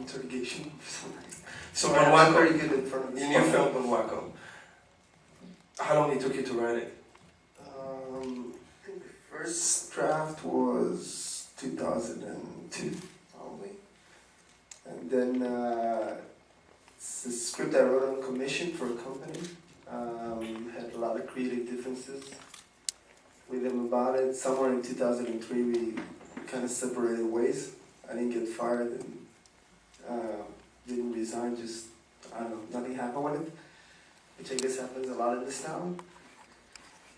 interrogation. So I'm Waco, very good in front of this. in your film on Waco, how long it took you to write it? I think the first draft was 2002, probably. And then it's a script I wrote on commission for a company. Had a lot of creative differences with them about it. Somewhere in 2003 we kind of separated ways. I didn't get fired and didn't resign, just, I don't know, nothing happened with it, which I guess happens a lot in this town.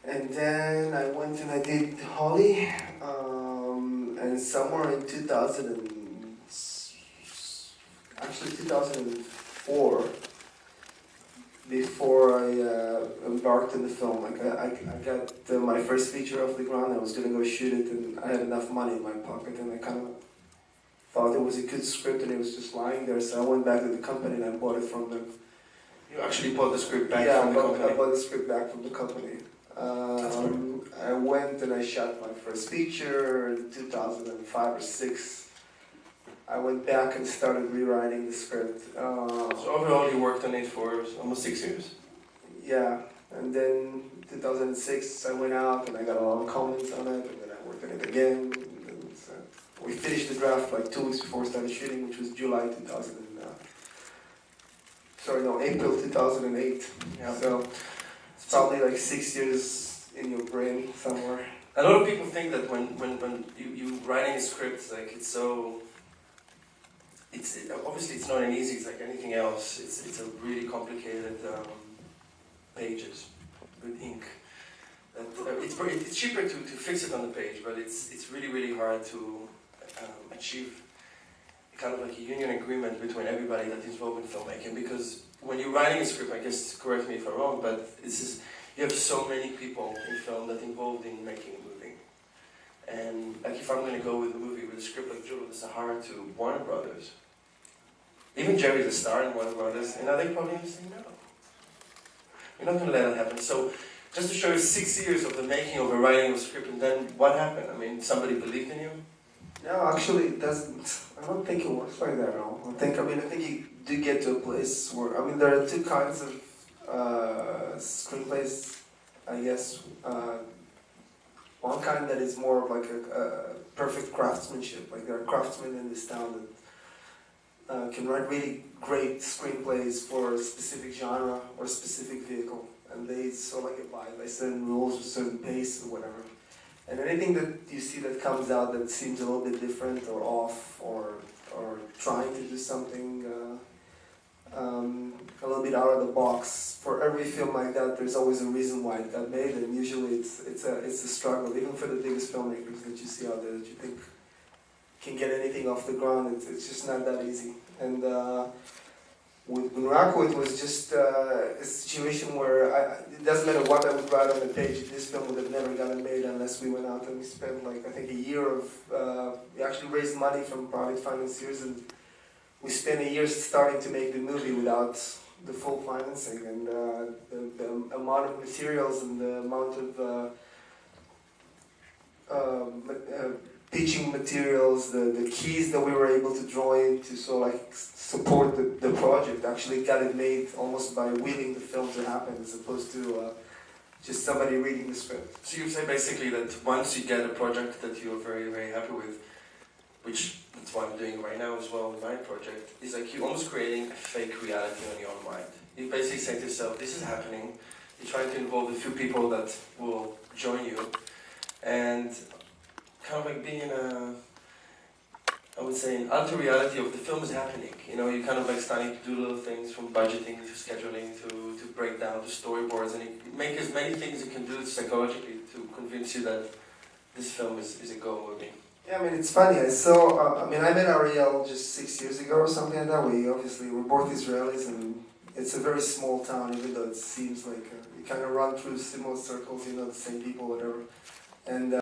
And then I went and I did Holly, and somewhere in 2004, before I embarked in the film, like I got my first feature off the ground. I was gonna go shoot it, and I had enough money in my pocket, and I kind of thought it was a good script, and it was just lying there. So I went back to the company and I bought it from them. You actually bought the script back from the company? Yeah, I bought the script back from the company. I went and I shot my first feature in 2005 or 6. I went back and started rewriting the script. So overall you worked on it for almost 6 years? Yeah, and then 2006 I went out and I got a lot of comments on it, and then I worked on it again. And so we finished the draft like 2 weeks before we started shooting, which was April 2008. Yeah. So it's probably like 6 years in your brain somewhere. A lot of people think that when you writing a script, like it's so, obviously it's not an easy, it's like anything else. It's a really complicated pages with ink. It's cheaper to fix it on the page, but it's really hard to achieve kind of like a union agreement between everybody that is involved in filmmaking, because when you're writing a script, I guess, correct me if I'm wrong, but you have so many people in film that are involved in making a movie. And like if I'm going to go with a movie with a script like Jewel of the Sahara to Warner Brothers, even Jerry's a star in Warner Brothers, and they probably say no. You're not going to let it happen. So just to show you 6 years of the making of a writing of a script, and then what happened? I mean, somebody believed in you? No, actually it doesn't. I don't think it works like that at all. I think you do get to a place where, there are 2 kinds of screenplays, I guess. One kind that is more of like a perfect craftsmanship. Like there are craftsmen in this town that can write really great screenplays for a specific genre or specific vehicle, and they sort of like abide by certain rules or certain pace or whatever. And anything that you see that comes out that seems a little bit different or off or trying to do something a little bit out of the box, for every film like that, there's always a reason why it got made, and usually it's a struggle, even for the biggest filmmakers that you see out there that you think can get anything off the ground. It's just not that easy. And with Morocco, it was just a situation where it doesn't matter what I would write on the page, this film would have never gotten made unless we went out and we spent like, I think, a year of, we actually raised money from private financiers, and we spent a year starting to make the movie without the full financing, and the amount of materials and the amount of pitching materials, the keys that we were able to draw in to support the project actually got it made almost by willing the film to happen, as opposed to just somebody reading the script. So you say basically that once you get a project that you're very happy with, which that's what I'm doing right now as well with my project, is like you're almost creating a fake reality on your own mind. You basically say to yourself, this is happening, you're trying to involve a few people that will join you, and kind of like being in I would say, an alter reality of the film is happening. You know, you're kind of like starting to do little things from budgeting to scheduling to breakdown to storyboards, and you make as many things you can do psychologically to convince you that this film is a go movie. Yeah, it's funny. I saw, I met Ariel just 6 years ago or something like that. We're both Israelis, and it's a very small town, even though it seems like you kind of run through similar circles, the same people, whatever. And